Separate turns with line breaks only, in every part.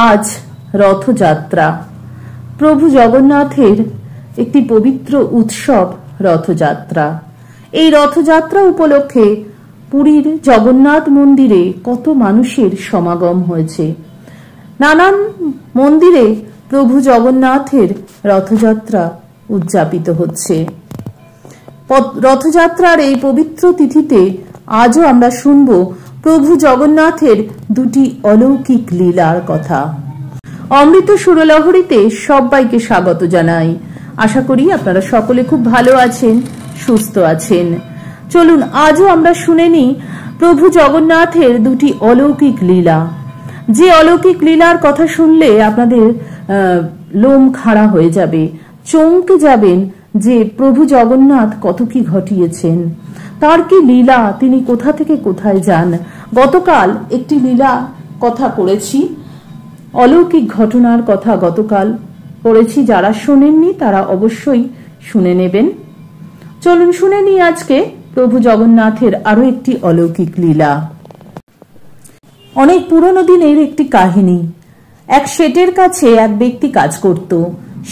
আজ রথযাত্রা। প্রভু জগন্নাথের একটি পবিত্র উৎসব রথযাত্রা। এই রথযাত্রা উপলক্ষে পুরীর জগন্নাথ মন্দিরে কত মানুষের সমাগম হয়েছে। নানান মন্দিরে প্রভু জগন্নাথের রথযাত্রা উদযাপিত হচ্ছে। রথযাত্রার এই পবিত্র তিথিতে আজও আমরা শুনব প্রভু জগন্নাথের দুটি অলৌকিক লীলার কথা। অমৃত সুরলহরীতে সবাইকে স্বাগত জানাই। আশা করি আপনারা সকলে খুব ভালো আছেন, সুস্থ আছেন। চলুন আজও আমরা শুনে নিই প্রভু জগন্নাথের দুটি অলৌকিক লীলা। যে অলৌকিক লীলার কথা শুনলে আপনাদের লোম খাড়া হয়ে যাবে, চমকে যাবেন যে প্রভু জগন্নাথ কত কি ঘটিয়েছেন, তার কি লীলা, তিনি কোথা থেকে কোথায় যান। গতকাল একটি লীলা কথা করেছি, অলৌকিক ঘটনার কথা গতকাল করেছি। যারা শোনেননি তারা অবশ্যই শুনে নেবেন। চলুন শুনে নিই আজকে প্রভু জগন্নাথের আরো একটি অলৌকিক লীলা। অনেক পুরনো দিনের একটি কাহিনী। এক শেঠের কাছে এক ব্যক্তি কাজ করত।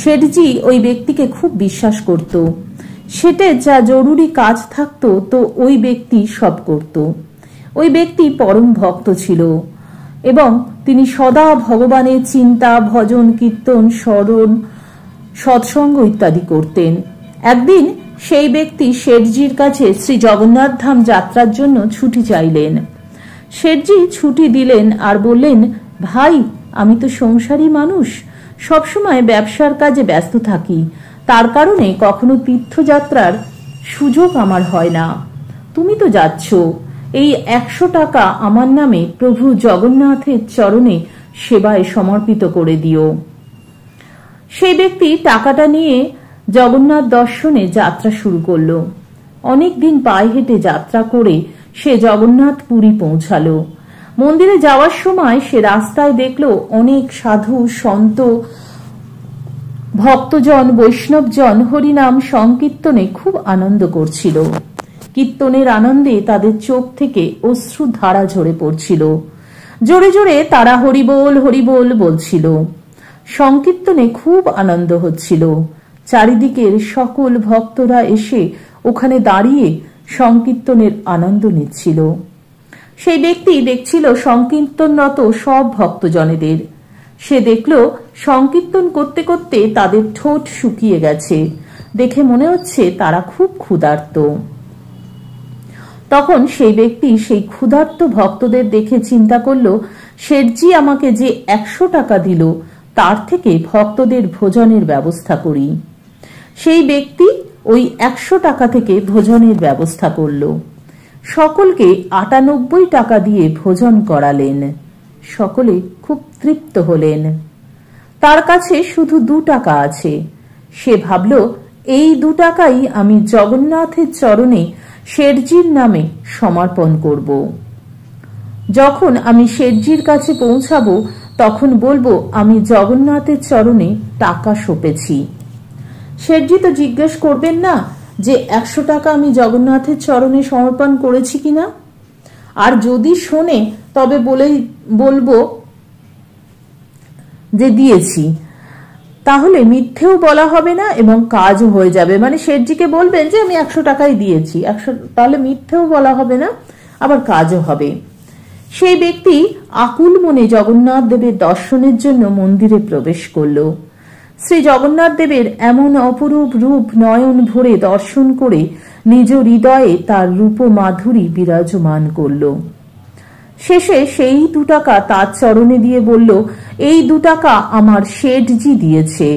শেঠজি ওই ব্যক্তিকে খুব বিশ্বাস করত। শেঠের যা জরুরি কাজ থাকতো তো ওই ব্যক্তি সব করত। ওই ব্যক্তি পরম ভক্ত ছিল এবং তিনি সদা ভগবানের চিন্তা, ভজন, কীর্তন, স্মরণ, সৎসঙ্গ ইত্যাদি করতেন। একদিন সেই ব্যক্তি শেঠজির কাছে শ্রী জগন্নাথ ধাম যাত্রার জন্য ছুটি চাইলেন। শেঠজি ছুটি দিলেন আর বললেন, ভাই, আমি তো সংসারী মানুষ, সবসময় ব্যবসার কাজে ব্যস্ত থাকি, তার কারণে কখনো তীর্থযাত্রার সুযোগ আমার হয় না। তুমি তো যাচ্ছ, এই 100 টাকা আমার নামে প্রভু জগন্নাথের চরণে সেবায় সমর্পিত করে দিও। সেই ব্যক্তি টাকাটা নিয়ে জগন্নাথ দর্শনে যাত্রা শুরু করলো। অনেক দিন পায়ে হেঁটে যাত্রা করে সে জগন্নাথ পুরী পৌঁছালো। মন্দিরে যাওয়ার সময় সে রাস্তায় দেখলো অনেক সাধু, সন্ত, ভক্তজন, বৈষ্ণবজন হরিনাম সংকীর্তনে খুব আনন্দ করছিল। কীর্তনের আনন্দে তাদের চোখ থেকে অশ্রু ধারা ঝরে পড়ছিল। জোরে জোরে তারা হরিবোল হরিবোল বলছিল। সংকীর্তনে খুব আনন্দ হচ্ছিল। চারিদিকের সকল ভক্তরা এসে ওখানে দাঁড়িয়ে সংকীর্তনের আনন্দ নিচ্ছিল। সেই ব্যক্তি দেখছিল সংকীর্তনরত সব ভক্তজনেদের। সে দেখল সংকীর্তন করতে করতে তাদের ঠোঁট শুকিয়ে গেছে। দেখে মনে হচ্ছে তারা খুব ক্ষুধার্ত। তখন সেই ব্যক্তি সেই ক্ষুধার্ত ভক্তদের দেখে চিন্তা করল, শেঠজি আমাকে যে 100 টাকা দিল তার থেকে ভক্তদের ভোজনের ব্যবস্থা করি। সেই ব্যক্তি ওই 100 টাকা থেকে ভোজনের ব্যবস্থা করল। সকলকে 98 টাকা দিয়ে ভোজন করালেন। সকলে খুব তৃপ্ত হলেন। তার কাছে শুধু 2 টাকা আছে। সে ভাবল, এই 2 টাকাই আমি জগন্নাথের চরণে শেঠজির নামে সমর্পণ করব। যখন আমি শেঠজির কাছে পৌঁছাবো তখন বলবো আমি জগন্নাথের চরণে টাকা সঁপেছি। শেঠজি তো জিজ্ঞেস করবেন না যে 100 টাকা আমি জগন্নাথের চরণে সমর্পণ করেছি কিনা। আর যদি শোনে তবে বলবো যে দিয়েছি, তাহলে মিথ্যেও বলা হবে না এবং কাজও হয়ে যাবে। মানে শেঠজিকে বলবেন যে আমি 100 টাকাই দিয়েছি, তাহলে মিথ্যেও বলা হবে না, আবার কাজও হবে। সেই ব্যক্তি আকুল মনে জগন্নাথ দেবের দর্শনের জন্য মন্দিরে প্রবেশ করল। শ্রী জগন্নাথ দেবের এমন অপরূপ রূপ নয়ন ভরে দর্শন করে নিজ হৃদয়ে তার রূপ মাধুরী বিরাজমান করল। শেষে সেই 2 টাকা তার চরণে দিয়ে বলল, এই 2 টাকা আমার শেঠজি দিয়েছে।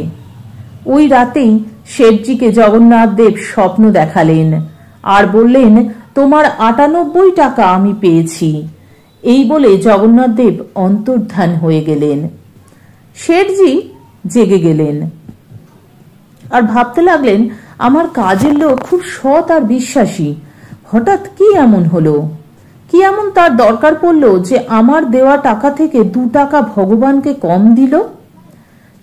ওই রাতেই শেঠজিকে জগন্নাথ দেব স্বপ্ন দেখালেন আর বললেন, তোমার 98 টাকা আমি পেয়েছি। এই বলে জগন্নাথ দেব অন্তর্ধান হয়ে গেলেন। শেঠজি জেগে গেলেন আর ভাবতে লাগলেন, আমার কাজের লোক খুব সৎ আর বিশ্বাসী, হঠাৎ কি এমন হলো, কি এমন তার দরকার পড়লো যে আমার দেওয়া টাকা থেকে 2 টাকা ভগবানকে কম দিল।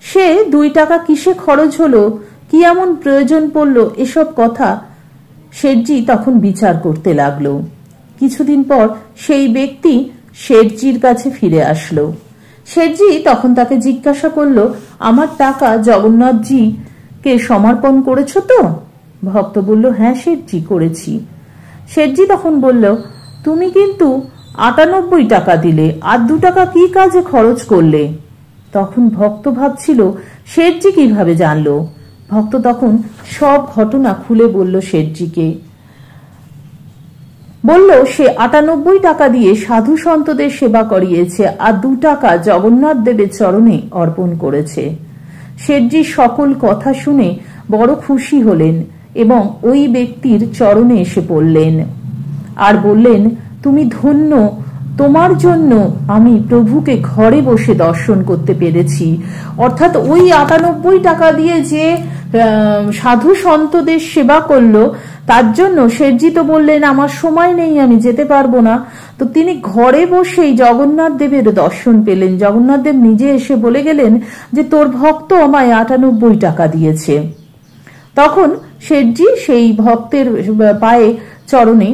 সে 2 টাকা কিসে খরচ হলো, কি এমন প্রয়োজন পড়লো, এসব কথা শেঠজি তখন বিচার করতে লাগলো। কিছুদিন পর সেই ব্যক্তি শেঠজির কাছে ফিরে আসলো। শেঠজি তখন তাকে জিজ্ঞাসা করল, আমার টাকা জগন্নাথজিকে সমর্পণ করেছ তো? ভক্ত বলল, হ্যাঁ শেঠজি, করেছি। শেঠজি তখন বলল, তুমি কিন্তু 98 টাকা দিলে, আর 2 টাকা কি কাজে খরচ করলে? তখন ভক্ত ভাবছিল শেঠজি কিভাবে জানলো। ভক্ত তখন সব ঘটনা খুলে বলল শেঠজিকে। বলল সে 98 টাকা দিয়ে সাধু সন্তদের সেবা করিয়েছে, আর 2 টাকা জগন্নাথ দেবের চরণে অর্পণ করেছে। শেঠজি সকল কথা শুনে বড় খুশি হলেন এবং ওই ব্যক্তির চরণে এসে পড়লেন আর বললেন, তুমি ধন্য, তোমার জন্য আমি প্রভুকে ঘরে বসে দর্শন করতে পেরেছি। অর্থাৎ ওই 98 টাকা দিয়ে যে সাধু সন্তদের সেবা করলো, তার জন্য শেঠজি তো বললেন আমার সময় নেই, আমি যেতে পারবো না। তো তিনি ঘরে বসেই জগন্নাথ দেবের দর্শন পেলেন। জগন্নাথ দেব নিজে এসে বলে গেলেন যে তোর ভক্ত আমায় 98 টাকা দিয়েছে। তখন শেঠজি সেই ভক্তের পায়ে চরণে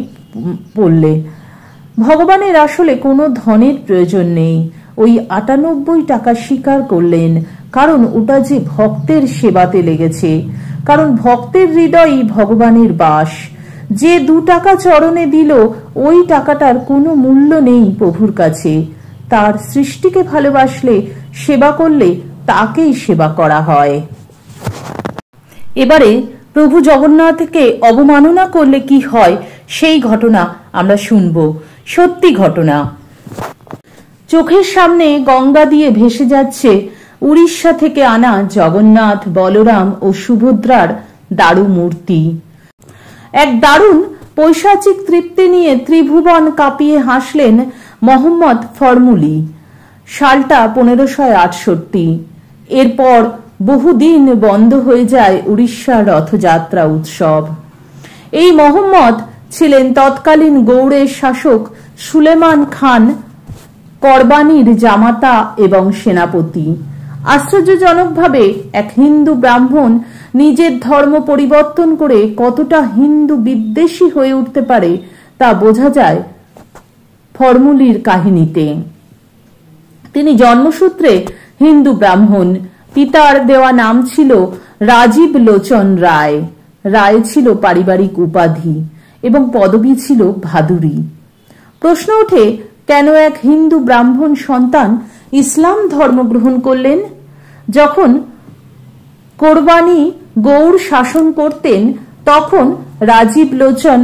পড়লে। ভগবানের আসলে কোনো ধনের প্রয়োজন নেই। ওই 98 টাকা স্বীকার করলেন, কারণ ওটা যে ভক্তের সেবাতে লেগেছে। কারণ ভক্তের হৃদয়ই ভগবানের বাস। যে 2 টাকা চরণে দিল, ওই টাকাটার কোনো মূল্য নেই প্রভুর কাছে। তার সৃষ্টিকে ভালোবাসলে, সেবা করলে তাকেই সেবা করা হয়। এবারে প্রভু জগন্নাথকে অবমাননা করলে কি হয় সেই ঘটনা আমরা শুনব। সত্যি ঘটনা। চোখের সামনে গঙ্গা দিয়ে ভেসে যাচ্ছে উড়িষ্যা থেকে আনা জগন্নাথ, বলরাম ও সুভদ্রার দারু মূর্তি। এক দারুণ পৈশাচিক তৃপ্তি নিয়ে ত্রিভুবন কাঁপিয়ে হাসলেন মোহাম্মদ ফরমুলি। সালটা 1568। এরপর বহুদিন বন্ধ হয়ে যায় উড়িষ্যার রথযাত্রা উৎসব। এই মোহাম্মদ ছিলেন তৎকালীন গৌড়ের শাসক সুলেমান খান করবানির জামাতা এবং সেনাপতি। আশ্চর্যজনকভাবে এক হিন্দু ব্রাহ্মণ নিজের ধর্ম পরিবর্তন করে কতটা হিন্দু বিদ্বেষী হয়ে উঠতে পারে তা বোঝা যায় ফরমুলির কাহিনীতে। তিনি জন্মসূত্রে হিন্দু ব্রাহ্মণ। পিতার দেওয়া নাম ছিল রাজীব লোচন রায়। রায় ছিল পারিবারিক উপাধি এবং পদবী ছিল ভাদুরী। প্রশ্ন ওঠে, কেন এক হিন্দু ব্রাহ্মণ সন্তান ইসলাম ধর্ম গ্রহণ করলেন? যখন করবানি গৌড় শাসন করতেন, তখন রাজীব লোচন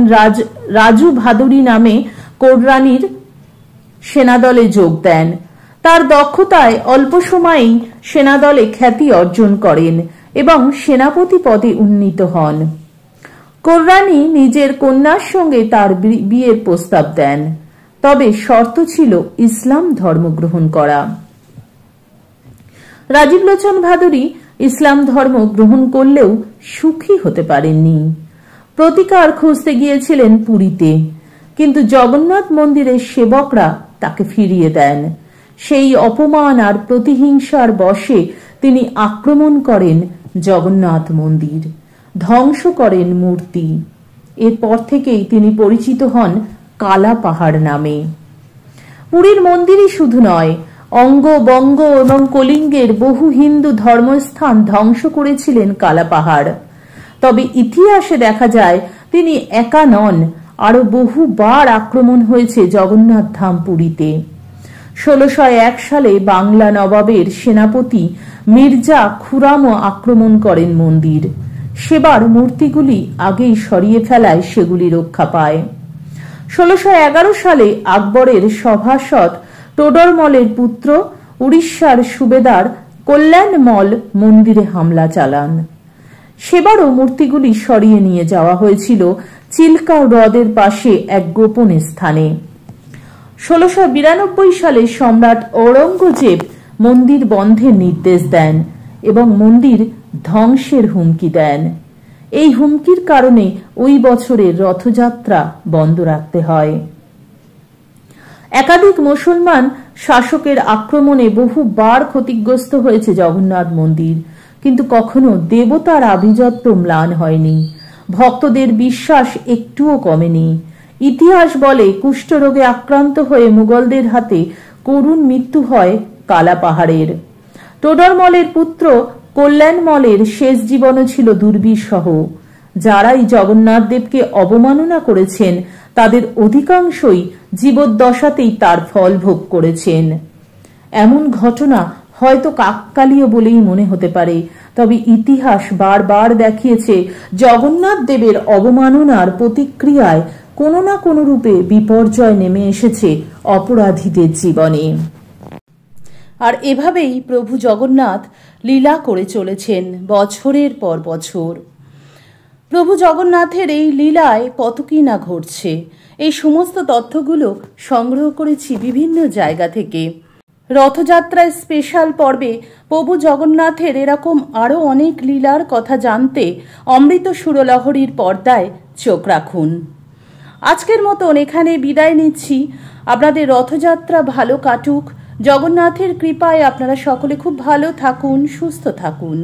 রাজু ভাদুরী নামে কররানির সেনাদলে যোগ দেন। তার দক্ষতায় অল্প সময়েই সেনাদলে খ্যাতি অর্জন করেন এবং সেনাপতি পদে উন্নীত হন। কররানি নিজের কন্যার সঙ্গে তার বিয়ের প্রস্তাব দেন, তবে শর্ত ছিল ইসলাম ধর্ম গ্রহণ করা। রাজীব লোচন ভাদুরী ইসলাম ধর্ম গ্রহণ করলেও সুখী হতে পারেননি। প্রতিকার খুঁজতে গিয়েছিলেন পুরীতে, কিন্তু জগন্নাথ মন্দিরের সেবকরা তাকে ফিরিয়ে দেন। সেই অপমান আর প্রতিহিংসার বশে তিনি আক্রমণ করেন জগন্নাথ মন্দির, ধ্বংস করেন মূর্তি। এরপর থেকেই তিনি পরিচিত হন কালা পাহাড় নামে। পুরীর মন্দিরই শুধু নয়, অঙ্গ, বঙ্গ এবং কলিঙ্গের বহু হিন্দু ধর্মস্থান ধ্বংস করেছিলেন কালা পাহাড়। তবে ইতিহাসে দেখা যায় তিনি একা নন, আরো বহুবার আক্রমণ হয়েছে জগন্নাথ ধাম পুরীতে। 1601 সালে বাংলা নবাবের সেনাপতি মির্জা খুরামও আক্রমণ করেন মন্দির। সেবার মূর্তিগুলি আগেই সরিয়ে ফেলায় সেগুলি রক্ষা পায়। 1611 সালে আকবরের সভাসদ টোডরমলের পুত্র উড়িষ্যার সুবেদার কল্যাণমল মন্দিরে হামলা চালান। সেবারও মূর্তিগুলি সরিয়ে নিয়ে যাওয়া হয়েছিল চিল্কা হ্রদের পাশে এক গোপন স্থানে। 1692 সালে সম্রাট ঔরঙ্গজেব মন্দির বন্ধের নির্দেশ দেন এবং মন্দির ধ্বংসের হুমকি দেন। এই হুমকির কারণে ওই বছরের রথযাত্রা বন্ধ রাখতে হয়। একাধিক মুসলমান শাসকের আক্রমণে বহুবার ক্ষতিগ্রস্ত হয়েছে জগন্নাথ মন্দির, কিন্তু কখনো দেবতার আভিজাত্য ম্লান হয়নি। ভক্তদের বিশ্বাস একটুও কমেনি। ইতিহাস বলে কুষ্ঠরোগে আক্রান্ত হয়ে মুঘলদের হাতে করুণ মৃত্যু হয় কালা পাহাড়ের। টোডরমলের পুত্র কল্যাণমলের শেষ জীবনও ছিল দুর্বিষহ। যারাই জগন্নাথ দেবকে অবমাননা করেছেন তাদের অধিকাংশই জীবদ্দশাতেই তার ফল ভোগ করেছেন। এমন ঘটনা হয়তো কাকতালীয় বলেই মনে হতে পারে, তবে ইতিহাস বারবার দেখিয়েছে জগন্নাথ দেবের অবমাননার প্রতিক্রিয়ায় কোনো না কোনো রূপে বিপর্যয় নেমে এসেছে অপরাধীদের জীবনে। আর এভাবেই প্রভু জগন্নাথ লীলা করে চলেছেন বছরের পর বছর। প্রভু জগন্নাথের এই লীলায় কত কি না ঘটছে, এই সমস্ত তথ্যগুলো সংগ্রহ করেছি বিভিন্ন জায়গা থেকে। রথযাত্রায় স্পেশাল পর্বে প্রভু জগন্নাথের এরকম আরও অনেক লীলার কথা জানতে অমৃত সুরলহরীর পর্দায় চোখ রাখুন। আজকের মতন এখানে বিদায় নিচ্ছি। আপনাদের রথযাত্রা ভালো কাটুক। জগন্নাথের কৃপায় আপনারা সকলে খুব ভালো থাকুন, সুস্থ থাকুন।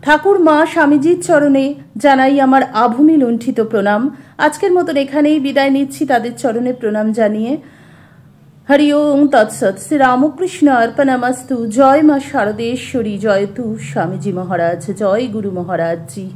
ঠাকুর মা স্বামীজির চরণে জানাই আমার আভূমি লুণ্ঠিত প্রণাম। আজকের মতন এখানেই বিদায় নিচ্ছি তাদের চরণে প্রণাম জানিয়ে। হরি ওম তৎসৎ। শ্রী রামকৃষ্ণ অর্পণমস্তু। জয় মা শারদেশ্বরী, জয় তু স্বামীজি মহারাজ, জয় গুরু মহারাজ জি।